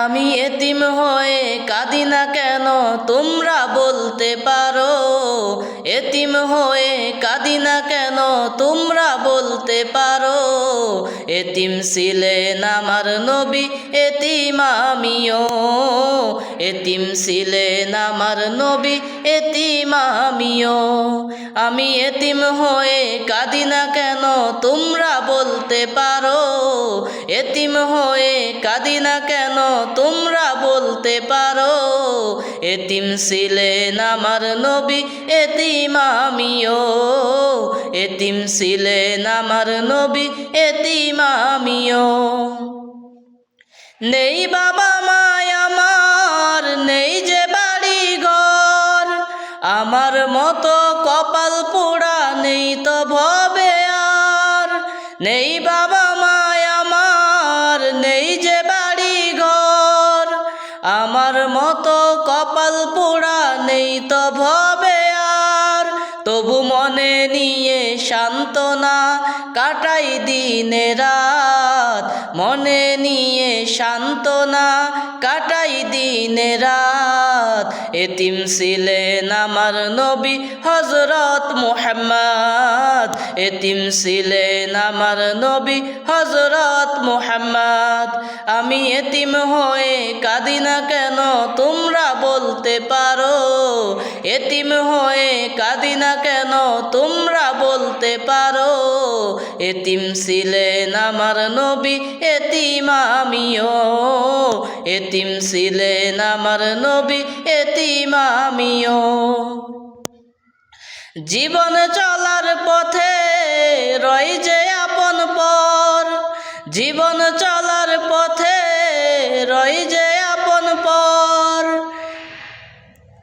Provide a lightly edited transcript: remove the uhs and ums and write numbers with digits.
আমি এতিম হয়ে কাঁদি না কেন তোমরা বলতে পারো, এতিম হয়ে কাঁদি না কেন তোমরা বলতে পারো। এতিম ছিলেন আমার নবী, এতিম আমিও, এতিম ছিলেন আমার নবী, এতিম আমিও। আমি এতিম হয়ে কাঁদি না কেন তোমরা বলতে পারো, এতিম হয়ে কাঁদি না কেন তোমরা বলতে পারো। এতিম ছিলেন আমার নবী, এতিম আমিও, এতিম ছিলেন আমার নবী, এতিম আমিও। নেই বাবা মায় আমার, নেই যে বাড়ি ঘর, আমার মতো কপাল পোড়া নেই তো ভবে আর। নেই বাবা মায় আমার, নেই যে বাড়ি ঘর, আমার মতো কপাল পোড়া নেই তো ভবে আর। তবু মনে নিয়ে সান্ত্বনা কাটাই দিনে রাত, মনে নিয়ে সান্ত্বনা কাটাই দিনে রাত। এতিম ছিলেন আমার নবী হযরত মুহাম্মদ, এতিম ছিলেন আমার নবী হযরত মুহাম্মদ। আমি এতিম হয়ে কাঁদি না কেন তোমরা বলতে পারো, এতিম হয়ে কাঁদি না কেন তোমরা বলতে পারো। এতিম ছিলেন আমার নবী, এতিম আমিও, এতিম ছিলেন আমার নবী, এতিম আমিও। জীবন চলার পথে রয় যে আপন পর, জীবন চলার